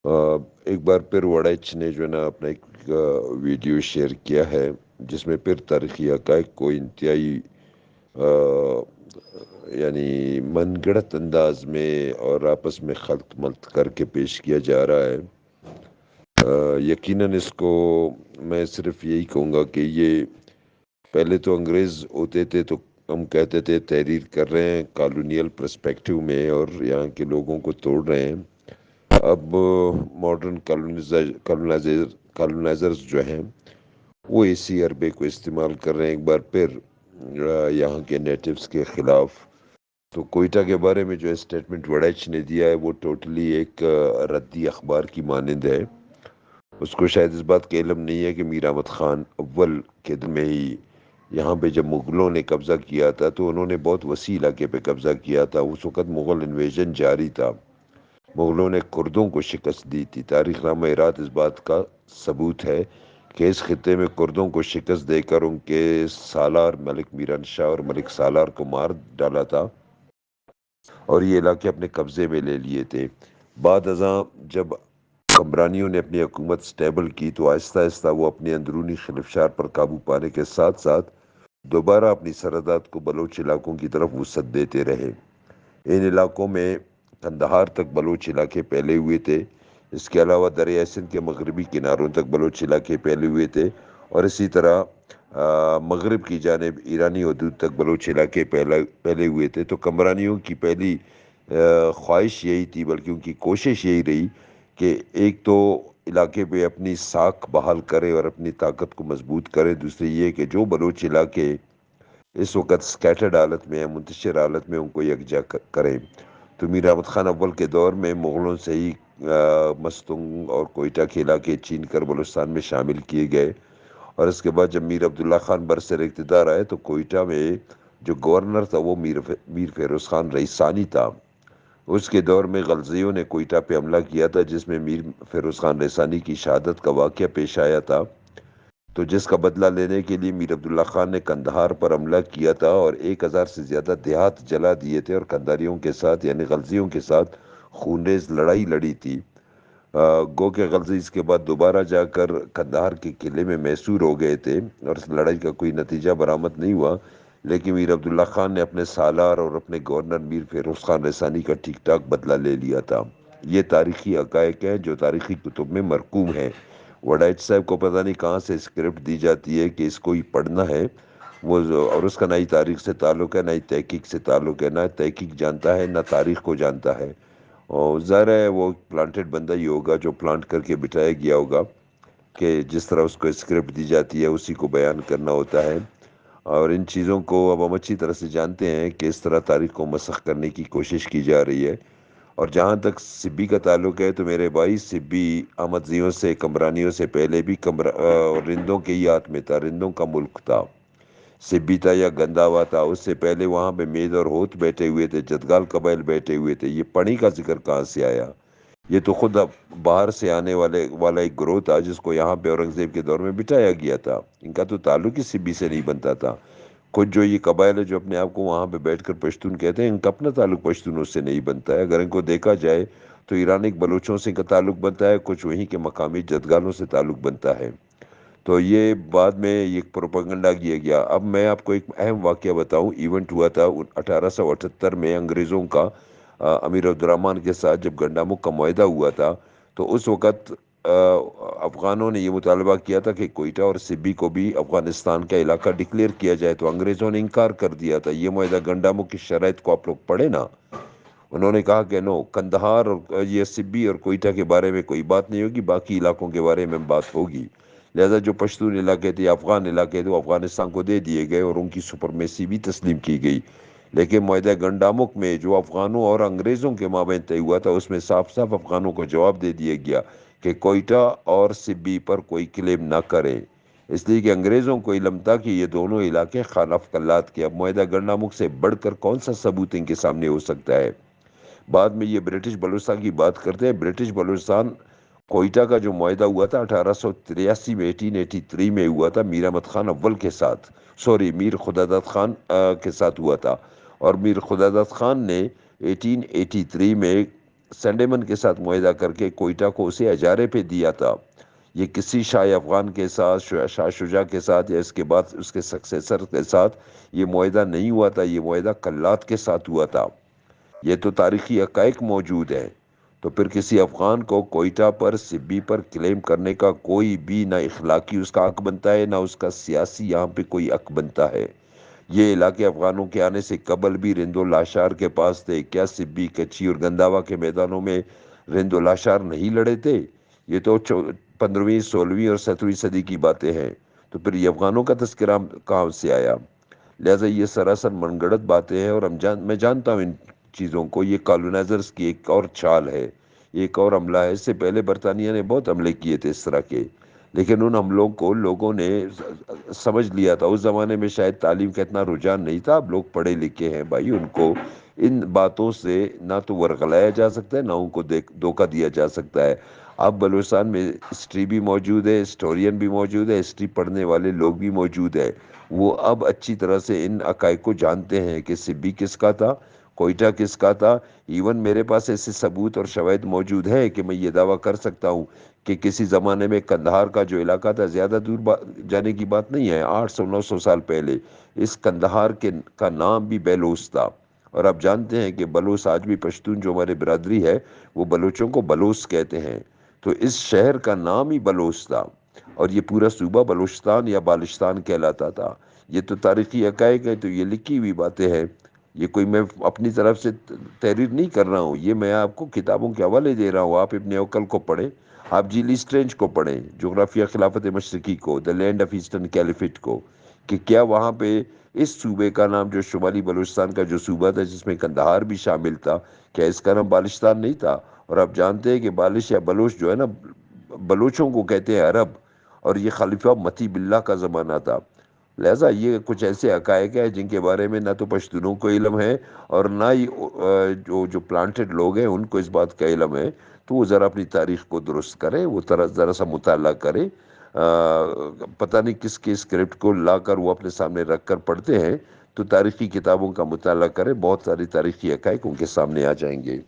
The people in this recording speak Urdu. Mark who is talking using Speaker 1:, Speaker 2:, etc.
Speaker 1: ایک بار پھر وڑائچ نے جو ہے نا اپنا ایک ویڈیو شیئر کیا ہے جس میں پھر تاریخی حقائق کو انتہائی یعنی من گڑت انداز میں اور آپس میں خلط ملط کر کے پیش کیا جا رہا ہے۔ یقیناً اس کو میں صرف یہی کہوں گا کہ یہ پہلے تو انگریز ہوتے تھے تو ہم کہتے تھے تحریر کر رہے ہیں کالونیل پرسپیکٹیو میں اور یہاں کے لوگوں کو توڑ رہے ہیں۔ اب ماڈرن کالونائزرز جو ہیں وہ اسی حربے کو استعمال کر رہے ہیں ایک بار پھر یہاں کے نیٹیوز کے خلاف۔ تو کوئٹہ کے بارے میں جو اسٹیٹمنٹ وڑائچ نے دیا ہے وہ ٹوٹلی ایک ردی اخبار کی مانند ہے۔ اس کو شاید اس بات کا علم نہیں ہے کہ میر احمد خان اول کے دن میں ہی یہاں پہ جب مغلوں نے قبضہ کیا تھا تو انہوں نے بہت وسیع علاقے پہ قبضہ کیا تھا۔ اس وقت مغل انویژن جاری تھا، مغلوں نے کردوں کو شکست دی تھی۔ تاریخ نامہ ہرات اس بات کا ثبوت ہے کہ اس خطے میں کردوں کو شکست دے کر ان کے سالار ملک میران شاہ اور ملک سالار کو مار ڈالا تھا اور یہ علاقے اپنے قبضے میں لے لیے تھے۔ بعد ازاں جب کمرانیوں نے اپنی حکومت سٹیبل کی تو آہستہ آہستہ وہ اپنے اندرونی خلفشار پر قابو پانے کے ساتھ ساتھ دوبارہ اپنی سرحدات کو بلوچ علاقوں کی طرف وسعت دیتے رہے۔ ان علاقوں میں قندھار تک بلوچ علاقے پھیلے ہوئے تھے۔ اس کے علاوہ دریائے سندھ کے مغربی کناروں تک بلوچ علاقے پھیلے ہوئے تھے اور اسی طرح مغرب کی جانب ایرانی حدود تک بلوچ علاقے پھیلے ہوئے تھے۔ تو کمرانیوں کی پہلی خواہش یہی تھی، بلکہ ان کی کوشش یہی رہی کہ ایک تو علاقے پہ اپنی ساکھ بحال کرے اور اپنی طاقت کو مضبوط کرے، دوسری یہ کہ جو بلوچ علاقے اس وقت سکیٹرڈ حالت میں ہیں، منتشر حالت میں، ان کو یکجا کریں۔ تو میر احمد خان اول کے دور میں مغلوں سے ہی مستنگ اور کوئٹہ کے علاقے چھین کر بلوچستان میں شامل کیے گئے، اور اس کے بعد جب میر عبداللہ خان برسر اقتدار آئے تو کوئٹہ میں جو گورنر تھا وہ میر فیروز خان رئیس ثانی تھا۔ اس کے دور میں غلزیوں نے کوئٹہ پہ حملہ کیا تھا جس میں میر فیروز خان رئیسانی کی شہادت کا واقعہ پیش آیا تھا، تو جس کا بدلہ لینے کے لیے میر عبداللہ خان نے قندھار پر حملہ کیا تھا اور 1000 سے زیادہ دیہات جلا دیے تھے اور قندھاریوں کے ساتھ یعنی غلزیوں کے ساتھ خونریز لڑائی لڑی تھی۔ گو کے غلزی اس کے بعد دوبارہ جا کر قندھار کے قلعے میں محصور ہو گئے تھے اور اس لڑائی کا کوئی نتیجہ برآمد نہیں ہوا، لیکن میر عبداللہ خان نے اپنے سالار اور اپنے گورنر میر فیروز خان رئیسانی کا ٹھیک ٹھاک بدلہ لے لیا تھا۔ یہ تاریخی حقائق ہیں جو تاریخی کتب میں مرقوم ہیں۔ وڑائچ صاحب کو پتہ نہیں کہاں سے اسکرپٹ دی جاتی ہے کہ اس کو ہی پڑھنا ہے، وہ اور اس کا نہ ہی تاریخ سے تعلق ہے نہ ہی تحقیق سے تعلق ہے، نہ تحقیق جانتا ہے نہ تاریخ کو جانتا ہے، اور ظاہر ہے وہ پلانٹڈ بندہ ہی ہوگا جو پلانٹ کر کے بٹھایا گیا ہوگا کہ جس طرح اس کو اسکرپٹ دی جاتی ہے اسی کو بیان کرنا ہوتا ہے۔ اور ان چیزوں کو اب ہم اچھی طرح سے جانتے ہیں کہ اس طرح تاریخ کو مسخ کرنے کی کوشش کی جا رہی ہے۔ اور جہاں تک سبی کا تعلق ہے تو میرے بھائی سبی احمدزیوں سے کمرانیوں سے پہلے بھی رندوں کے ہی ہاتھ میں تھا، رندوں کا ملک تھا، سبی تھا یا گنداوا تھا۔ اس سے پہلے وہاں پہ مید اور ہوت بیٹھے ہوئے تھے، جدگال قبائل بیٹھے ہوئے تھے۔ یہ پڑی کا ذکر کہاں سے آیا؟ یہ تو خود اب باہر سے آنے والا ایک گروہ تھا جس کو یہاں پہ اورنگزیب کے دور میں بٹھایا گیا تھا۔ ان کا تو تعلق ہی سبی سے نہیں بنتا تھا۔ کچھ جو یہ قبائل ہے جو اپنے آپ کو وہاں پہ بیٹھ کر پشتون کہتے ہیں، ان کا اپنا تعلق پشتونوں سے نہیں بنتا ہے۔ اگر ان کو دیکھا جائے تو ایرانی بلوچوں سے کا تعلق بنتا ہے، کچھ وہیں کے مقامی جدگالوں سے تعلق بنتا ہے۔ تو یہ بعد میں ایک پروپیگنڈا کیا گیا۔ اب میں آپ کو ایک اہم واقعہ بتاؤں، ایونٹ ہوا تھا 1878 میں انگریزوں کا امیر عبدالرحمن کے ساتھ جب گنڈامک کا معاہدہ ہوا تھا، تو اس وقت افغانوں نے یہ مطالبہ کیا تھا کہ کوئٹہ اور سبی کو بھی افغانستان کا علاقہ ڈکلیئر کیا جائے، تو انگریزوں نے انکار کر دیا تھا۔ یہ معاہدہ گنڈامک کی شرائط کو آپ لوگ پڑھیں نا، انہوں نے کہا کہ نو، قندھار اور یہ سبی اور کوئٹہ کے بارے میں کوئی بات نہیں ہوگی، باقی علاقوں کے بارے میں بات ہوگی۔ لہذا جو پشتون علاقے تھے، افغان علاقے تھے، وہ افغانستان کو دے دیے گئے اور ان کی سپرمیسی بھی تسلیم کی گئی۔ لیکن معاہدہ گنڈامک میں جو افغانوں اور انگریزوں کے مابین طے ہوا تھا، اس میں صاف صاف افغانوں کو جواب دے دیا گیا کہ کوئٹہ اور سبی پر کوئی کلیم نہ کریں، اس لیے کہ انگریزوں کو علم تھا کہ یہ دونوں علاقے خلاف کلات کے۔ اب معاہدہ گنڈامک سے بڑھ کر کون سا ثبوت ان کے سامنے ہو سکتا ہے؟ بعد میں یہ برٹش بلوچستان کی بات کرتے ہیں۔ برٹش بلوچستان کوئٹہ کا جو معاہدہ ہوا تھا 1883 میں 1883 میں ہوا تھا، میر احمد خان اول کے ساتھ، میر خداداد خان کے ساتھ ہوا تھا، اور میر خداداد خان نے 1883 میں سینڈیمن کے ساتھ معاہدہ کر کے کوئٹہ کو اسے اجارے پہ دیا تھا۔ یہ کسی شاہ افغان کے ساتھ، شاہ شجاع کے ساتھ یا اس کے بعد اس کے سکسیسر کے ساتھ یہ معاہدہ نہیں ہوا تھا، یہ معاہدہ کلات کے ساتھ ہوا تھا۔ یہ تو تاریخی حقائق موجود ہے۔ تو پھر کسی افغان کو کوئٹہ پر، سبی پر کلیم کرنے کا کوئی بھی نہ اخلاقی اس کا حق بنتا ہے، نہ اس کا سیاسی یہاں پہ کوئی حق بنتا ہے۔ یہ علاقے افغانوں کے آنے سے قبل بھی رند و لاشار کے پاس تھے۔ کیا سبی، کچھی اور گنداوا کے میدانوں میں رند و لاشار نہیں لڑے تھے؟ یہ تو 15ویں، 16ویں اور 17ویں صدی کی باتیں ہیں۔ تو پھر یہ افغانوں کا تذکرہ کہاں سے آیا؟ لہٰذا یہ سراسر من گڑت باتیں ہیں، اور میں جانتا ہوں ان چیزوں کو۔ یہ کالونائزرز کی ایک اور چال ہے، ایک اور حملہ ہے۔ اس سے پہلے برطانیہ نے بہت حملے کیے تھے اس طرح کے، لیکن ان حملوں کو لوگوں نے سمجھ لیا تھا۔ اس زمانے میں شاید تعلیم کا اتنا رجحان نہیں تھا، اب لوگ پڑھے لکھے ہیں بھائی، ان کو ان باتوں سے نہ تو ورغلایا جا سکتا ہے، نہ ان کو دھوکہ دیا جا سکتا ہے۔ اب بلوچستان میں ہسٹری بھی موجود ہے، ہسٹورین بھی موجود ہے، ہسٹری پڑھنے والے لوگ بھی موجود ہیں۔ وہ اب اچھی طرح سے ان حقائق کو جانتے ہیں کہ سبی کس کا تھا، کوئٹہ کس کا تھا۔ ایون میرے پاس ایسے ثبوت اور شواہد موجود ہیں کہ میں یہ دعویٰ کر سکتا ہوں کہ کسی زمانے میں قندھار کا جو علاقہ تھا، زیادہ دور جانے کی بات نہیں ہے، 800-900 سال پہلے اس قندھار کا نام بھی بیلوس تھا۔ اور آپ جانتے ہیں کہ بلوچ آج بھی پشتون جو ہمارے برادری ہے، وہ بلوچوں کو بلوچ کہتے ہیں۔ تو اس شہر کا نام ہی بلوچ تھا، اور یہ پورا صوبہ بلوچستان یا بالشتان کہلاتا تھا۔ یہ تو تاریخی حقائق ہے، تو یہ لکھی ہوئی باتیں ہیں۔ یہ کوئی میں اپنی طرف سے تحریر نہیں کر رہا ہوں، یہ میں آپ کو کتابوں کے حوالے دے رہا ہوں۔ آپ ابن اوکل کو پڑھیں، آپ جیلی اسٹرینج کو پڑھیں، جغرافیہ خلافت مشرقی کو، دا لینڈ آف ایسٹرن کیلیفٹ کو، کہ کیا وہاں پہ اس صوبے کا نام، جو شمالی بلوچستان کا جو صوبہ تھا جس میں قندھار بھی شامل تھا، کیا اس کا نام بالشتان نہیں تھا؟ اور آپ جانتے ہیں کہ بالش یا بلوچ جو ہے نا، بلوچوں کو کہتے ہیں عرب، اور یہ خلیفہ متی باللہ کا زمانہ تھا۔ لہٰذا یہ کچھ ایسے حقائق ہیں جن کے بارے میں نہ تو پشتونوں کو علم ہے، اور نہ ہی جو پلانٹڈ لوگ ہیں ان کو اس بات کا علم ہے۔ تو وہ ذرا اپنی تاریخ کو درست کریں، وہ ذرا سا مطالعہ کریں۔ پتہ نہیں کس کے اسکرپٹ کو لا کر وہ اپنے سامنے رکھ کر پڑھتے ہیں۔ تو تاریخی کتابوں کا مطالعہ کریں، بہت ساری تاریخی حقائق ان کے سامنے آ جائیں گے۔